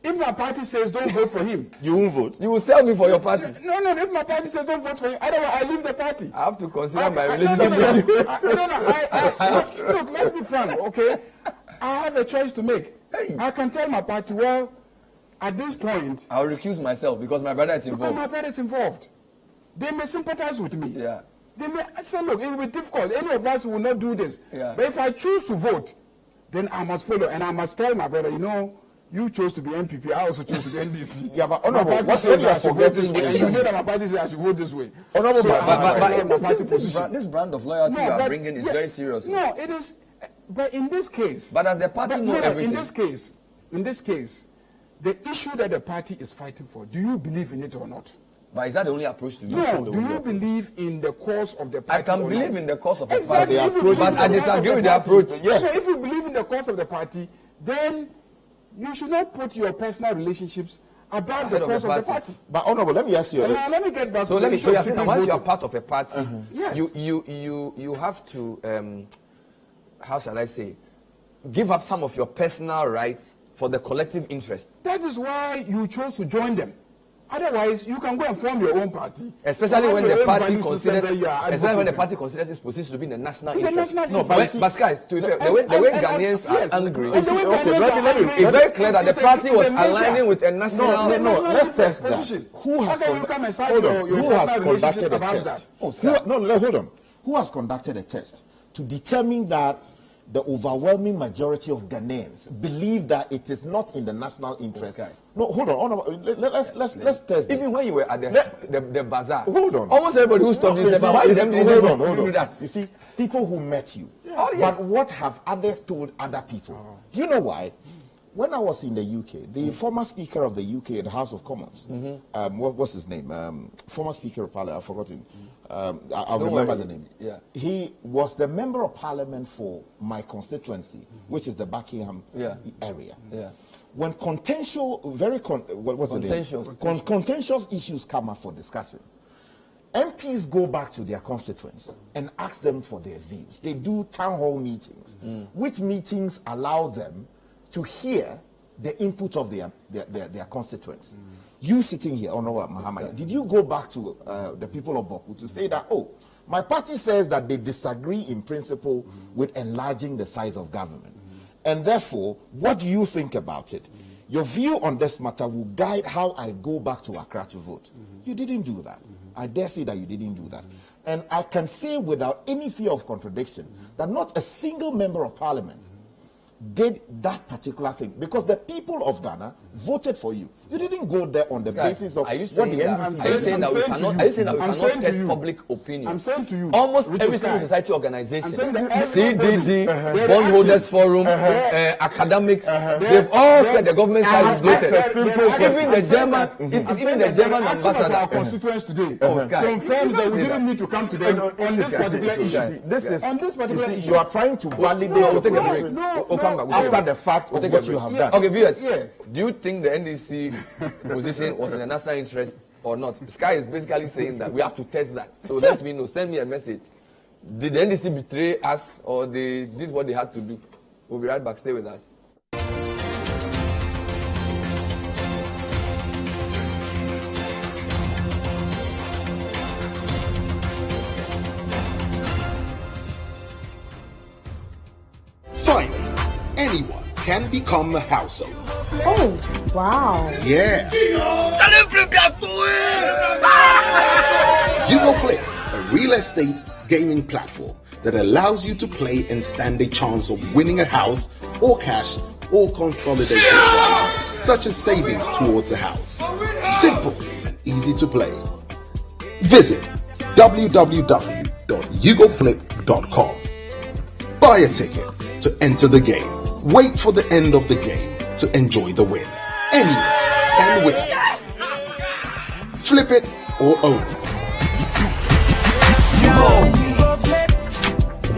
If my party says don't vote for him, you won't vote. You will sell me for your party. No. If my party says don't vote for him, otherwise I leave the party. I have to consider my relationship with you. Look, let's be frank, okay? I have a choice to make. Hey. I can tell my party, well, at this point, I'll recuse myself because my brother is involved. Because my brother is involved. They may sympathize with me. Yeah. They may say, look, it will be difficult. Any of us will not do this. Yeah. But if I choose to vote, then I must follow. And I must tell my brother, you chose to be MPP. I also chose to be NDC. Yeah, but Honorable, what you are forgetting and you know that my party says I should vote this way. Honorable, but this brand of loyalty you are bringing is very serious. No, it is. But in this case. But does the party know everything? In this case, the issue that the party is fighting for, do you believe in it or not? But is that the only approach to do? No, do you believe in the cause of the party? I can believe in the cause of the exactly. party, but I disagree with the approach. Yes. So if you believe in the cause of the party, then you should not put your personal relationships above the cause of the party. But Honorable, let me ask you. Now, let me get back so to so you're saying that once you are part of a party, yes. you have to how shall I say, give up some of your personal rights for the collective interest. That is why you chose to join them. Otherwise, you can go and form your own party. Especially when the party considers its position to be in the national interest. But guys, to be fair, the way Ghanaians are angry, it's very clear that the party was aligning with a national. No. Let's test that. Who has conducted a test? Hold on. Who has conducted a test to determine that the overwhelming majority of Ghanaians believe that it is not in the national interest? No, hold on. Let's test. Even when you were at the bazaar, hold on. Almost everybody who stopped you said, "Why did they do that?" You see, people who met you. But what have others told other people? Do you know why? When I was in the UK, the former Speaker of the UK, the House of Commons, what's his name? Former Speaker of Parliament, I've forgotten. I'll remember the name. Yeah. He was the Member of Parliament for my constituency, which is the Buckingham area. Yeah. When contentious issues come up for discussion, MPs go back to their constituents and ask them for their views. They do town hall meetings, which meetings allow them to hear the input of their constituents. You sitting here, Honorable Muhammad, did you go back to the people of Boku to say that, My party says that they disagree in principle with enlarging the size of government. And therefore, what do you think about it? Your view on this matter will guide how I go back to Accra to vote. You didn't do that. I dare say that you didn't do that. And I can say without any fear of contradiction that not a single member of parliament did that particular thing, because the people of Ghana voted for you. You didn't go there on the basis of what the NDC. Are you saying that we cannot test public opinion? I'm saying to you, almost every civil society organization, CDD, Bondholders Forum, academics, they've all said the government side is bloated. Even the German ambassador. Our constituents today confirms that we didn't need to come to them on this particular issue. You are trying to validate. Take a break. After the fact of what you have done. Okay, viewers, do you think the NDC position was in the national interest or not? Sky is basically saying that we have to test that. So let me know. Send me a message. Did the NDC betray us, or they did what they had to do? We'll be right back. Stay with us. Finally, anyone can become a household. Oh, wow. Yeah. You Go Flip, a real estate gaming platform that allows you to play and stand a chance of winning a house or cash or consolidated prizes, such as savings towards a house. Simple and easy to play. Visit www.yougoflip.com. Buy a ticket to enter the game. Wait for the end of the game to enjoy the win. Anyone can win. Flip it or own it.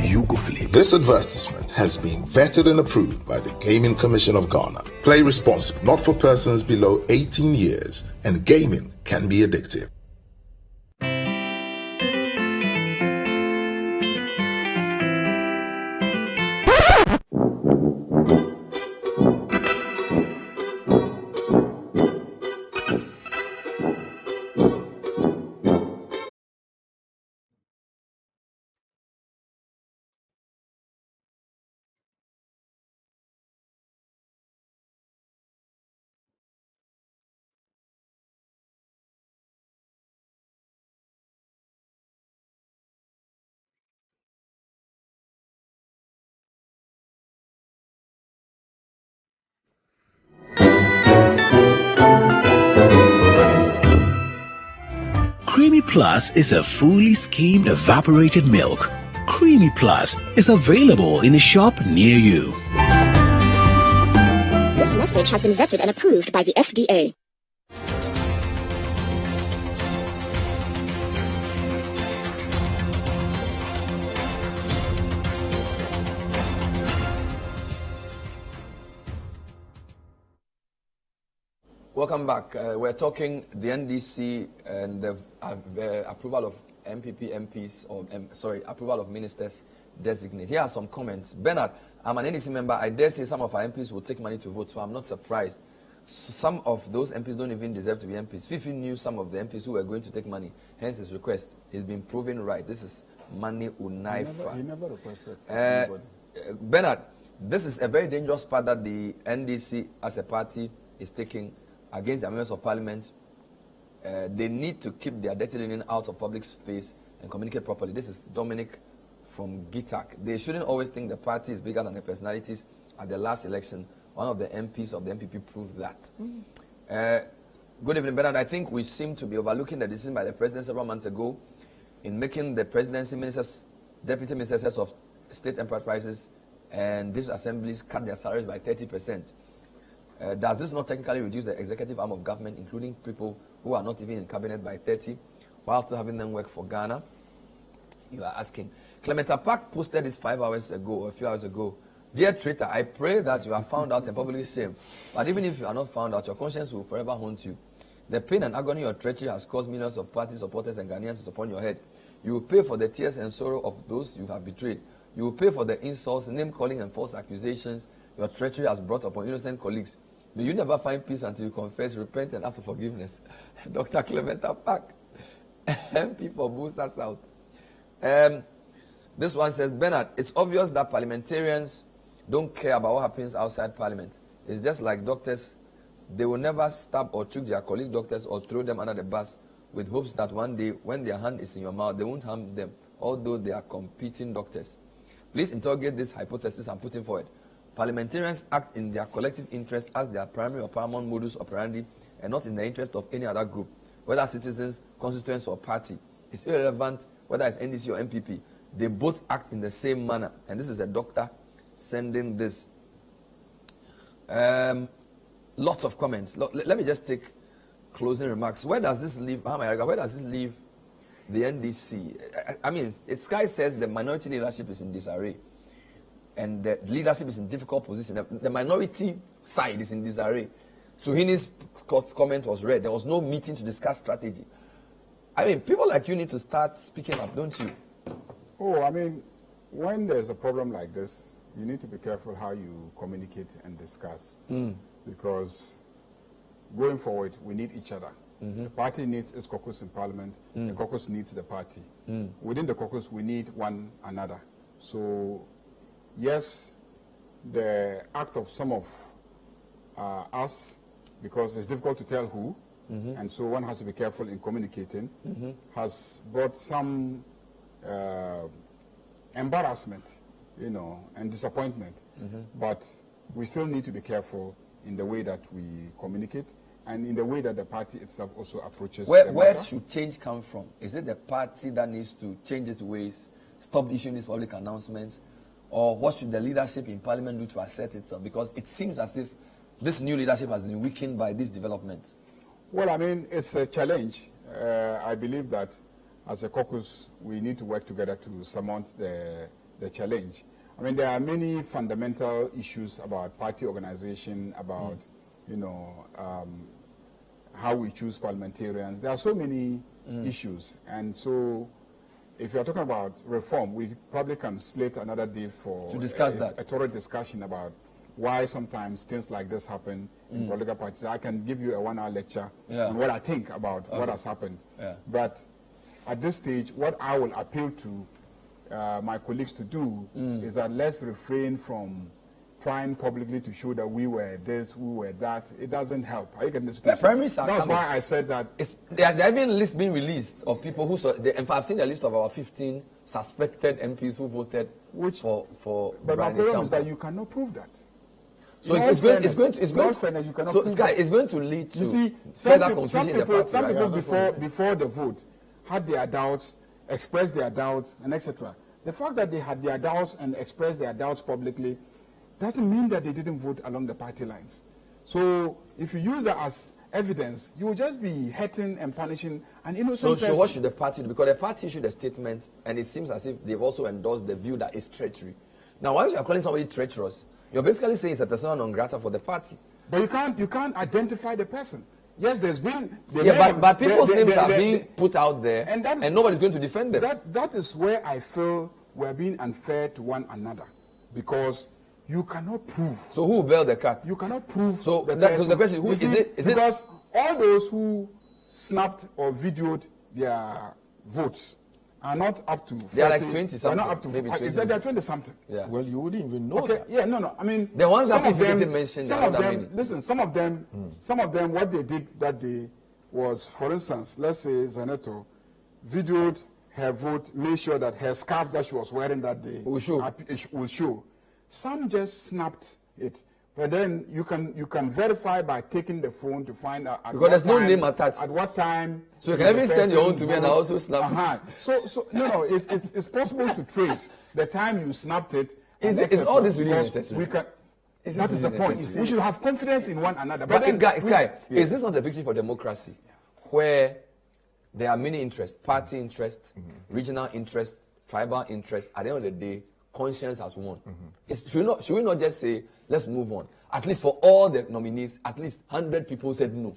You Go Flip. This advertisement has been vetted and approved by the Gaming Commission of Ghana. Play responsibly, not for persons below 18 years, and gaming can be addictive. Creamy Plus is a fully skimmed evaporated milk. Creamy Plus is available in a shop near you. This message has been vetted and approved by the FDA. Welcome back. We're talking the NDC and the approval of MPP MPs, or approval of ministers designate. Here are some comments. Bernard, I'm an NDC member. I dare say some of our MPs will take money to vote, so I'm not surprised. Some of those MPs don't even deserve to be MPs. Fifi knew some of the MPs who were going to take money, hence his request. He's been proven right. This is Mani Unaifa. He never requested. Bernard, this is a very dangerous path that the NDC as a party is taking against the members of parliament. They need to keep their dirty linen out of public space and communicate properly. This is Dominic from GITAC. They shouldn't always think the party is bigger than the personalities. At the last election, one of the MPs of the MPP proved that. Good evening, Bernard. I think we seem to be overlooking the decision by the president several months ago in making the presidency ministers, deputy ministers of state enterprises and district assemblies cut their salaries by 30%. Does this not technically reduce the executive arm of government, including people who are not even in cabinet, by 30, while still having them work for Ghana? You are asking. Clement Apak posted this 5 hours ago, or a few hours ago. Dear traitor, I pray that you are found out and publicly shamed. But even if you are not found out, your conscience will forever haunt you. The pain and agony your treachery has caused millions of party supporters and Ghanaians is upon your head. You will pay for the tears and sorrow of those you have betrayed. You will pay for the insults, name-calling, and false accusations your treachery has brought upon innocent colleagues. May you never find peace until you confess, repent, and ask for forgiveness. Dr. Clement Apak, MP for Busa South. This one says, Bernard, it's obvious that parliamentarians don't care about what happens outside Parliament. It's just like doctors. They will never stab or choke their colleague doctors or throw them under the bus with hopes that one day, when their hand is in your mouth, they won't harm them, although they are competing doctors. Please interrogate this hypothesis I'm putting forward. Parliamentarians act in their collective interest as their primary or paramount modus operandi and not in the interest of any other group, whether citizens, constituents, or party. It's irrelevant whether it's NDC or MPP. They both act in the same manner. And this is a doctor sending this. Lots of comments. Let me just take closing remarks. Where does this leave, where does this leave the NDC? I mean, Sky says the minority leadership is in disarray. And the leadership is in difficult position. The minority side is in disarray. Suhini's comment was read. There was no meeting to discuss strategy. I mean, people like you need to start speaking up, don't you? Oh, I mean, when there's a problem like this, you need to be careful how you communicate and discuss. Because going forward, we need each other. The party needs its caucus in Parliament. The caucus needs the party. Within the caucus, we need one another. So, yes, the act of some of us, because it's difficult to tell who, and so one has to be careful in communicating, has brought some embarrassment, you know, and disappointment. But we still need to be careful in the way that we communicate and in the way that the party itself also approaches. Where should change come from? Is it the party that needs to change its ways, stop issuing these public announcements, or what should the leadership in Parliament do to assert itself? Because it seems as if this new leadership has been weakened by these developments. Well, I mean, it's a challenge. I believe that as a caucus, we need to work together to surmount the challenge. I mean, there are many fundamental issues about party organization, about, you know, how we choose parliamentarians. There are so many issues. And so, if you're talking about reform, we probably can slate another day for to discuss that. A thorough discussion about why sometimes things like this happen in political parties. I can give you a 1-hour lecture on what I think about what has happened. But at this stage, what I will appeal to my colleagues to do is that let's refrain from trying publicly to show that we were this, we were that. It doesn't help. Are you getting this? The primaries are That's why I said that. There has been a list being released of people who saw. In fact, I've seen a list of our 15 suspected MPs who voted for. But my problem is that you cannot prove that. So it's going to lead to further confusion in the party. Some people before the vote had their doubts, expressed their doubts, and etc. The fact that they had their doubts and expressed their doubts publicly doesn't mean that they didn't vote along the party lines. So if you use that as evidence, you will just be hurting and punishing an innocent person. So what should the party do? Because the party issued a statement, and it seems as if they've also endorsed the view that it's treachery. Now, once you are calling somebody treacherous, you're basically saying it's a persona non grata for the party. But you can't identify the person. Yes, there's been... but people's names are being put out there, and nobody's going to defend them. That is where I feel we're being unfair to one another, because you cannot prove. So who will bail the cat? You cannot prove. So the question: who is it? Because all those who snapped or videoed their votes are not up to 40. They are like 20 something. Not up to maybe 20. Is that they're 20 something? Yeah. Well, you wouldn't even know. Okay. That. Yeah. No. I mean, the ones that people didn't mention. Some of them. Listen. Some of them. What they did that day was, for instance, let's say Zaneto videoed her vote, made sure that her scarf that she was wearing that day will show. Some just snapped it, but then you can verify by taking the phone to find out because there's no name attached. At what time? So you can even send your own to me and I also snap it. So no, it's possible to trace the time you snapped it. Is all this really necessary? That is the point. We should have confidence in one another. But then, guy, is this not a victory for democracy, where there are many interests, party interests, regional interests, tribal interests? At the end of the day, conscience has won. Should we not just say, let's move on? At least for all the nominees, at least 100 people said no.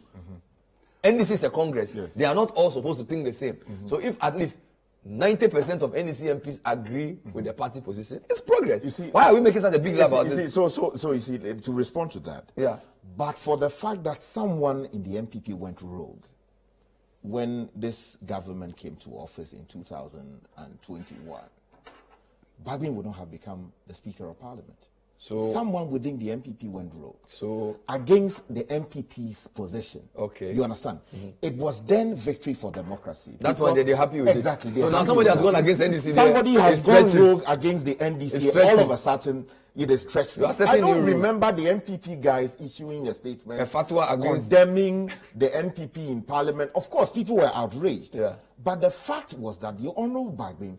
NDC is a Congress. Yes. They are not all supposed to think the same. So if at least 90% of NDC MPs agree with the party position, it's progress. You see, why are we making such a big deal about this? So you see, to respond to that, but for the fact that someone in the MPP went rogue, when this government came to office in 2021, Bagbin would not have become the Speaker of Parliament. So someone within the MPP went rogue. So against the MPP's position. Okay. You understand? It was then victory for democracy. That's why they're happy with exactly. it. So now somebody has gone against NDC. Somebody has gone rogue against the NDC. All of a sudden, it is treachery. I don't remember the MPP guys issuing a statement, a fatwa condemning the MPP in Parliament. Of course, people were outraged. Yeah. But the fact was that the Honourable Bagbin,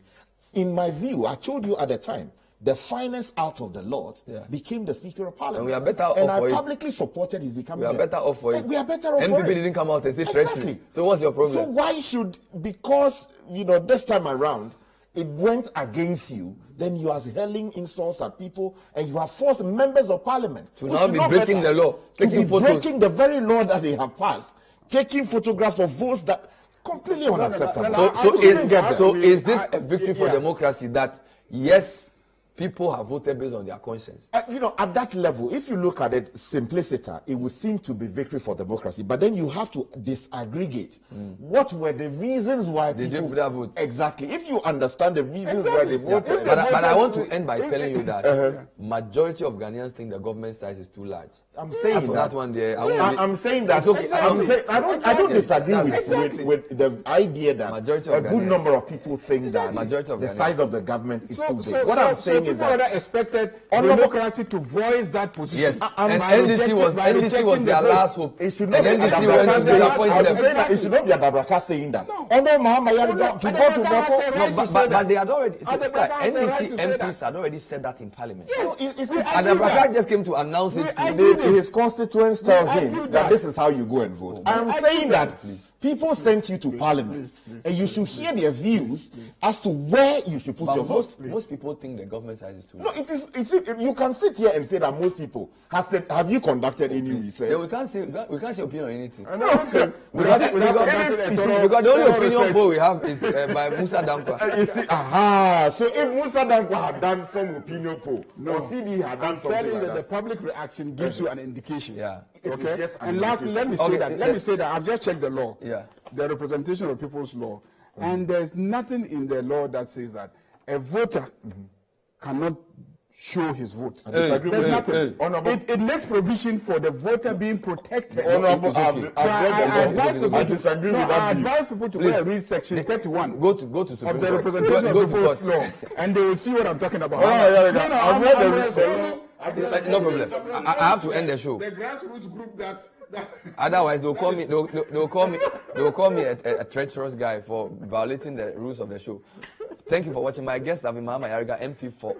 in my view, I told you at the time, the finest out of the lot became the Speaker of Parliament. And we are better off and for I publicly supported his becoming. We are better off for it. We are better off for it. MPP didn't come out and say treachery. So what's your problem? So why should, because, this time around, it went against you, then you are hurling insults at people and you have forced members of Parliament to now be breaking the law, taking photos, breaking the very law that they have passed, taking photographs of votes that completely unacceptable. So is this a victory for democracy that, yes, people have voted based on their conscience? At that level, if you look at it simplicity, it would seem to be victory for democracy. But then you have to disaggregate. What were the reasons why they didn't vote? Exactly. If you understand the reasons why they voted. But I want to end by telling you that majority of Ghanaians think the government size is too large. I'm saying that one there. I'm saying that. Okay. I don't disagree with the idea that a good number of people think that the size of the government is too big. What I'm saying is that expected democracy to voice that position. Yes, and NDC was their last hope. It should not be Adabraka. It should not be Adabraka saying that. But they had already. NDC MPs had already said that in Parliament. Adabraka just came to announce it. His constituents tell him that this is how you go and vote. I'm saying that people sent you to Parliament, and you should hear their views as to where you should put your vote. Most people think the government size is too large. No, it is. You can sit here and say that most people have you conducted any research? We can't say opinion on anything. Because the only opinion poll we have is by Musa Dankwa. You see, so if Musa Dankwa had done some opinion poll, or CD had done something like that, the public reaction gives you an indication. Yeah. Okay. And lastly, let me say that I've just checked the law. Yeah. The Representation of People's Law, and there's nothing in the law that says that a voter cannot show his vote. There's nothing. It makes provision for the voter being protected. Honorable, I disagree with that. I advise people to go and read section 31 go to Supreme of the Representation of People's Law, and they will see what I'm talking about. No problem. I have to end the show. The grassroots group that otherwise they'll call me a treacherous guy for violating the rules of the show. Thank you for watching. My guest have been Mahama Yariga, MP for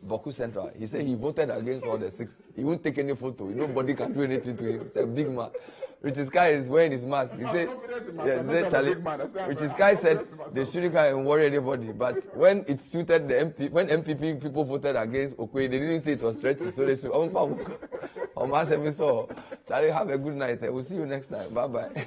Boku Central. He said he voted against all the 6. He won't take any photo. Nobody can do anything to him. He's a big man. Richard Sky is wearing his mask. He said, Richard Sky said they shouldn't come and worry anybody. But when it suited the MP, when MPP people voted against Okoye, they didn't say it was threatened. So they should. Charlie, have a good night. We'll see you next time. Bye-bye.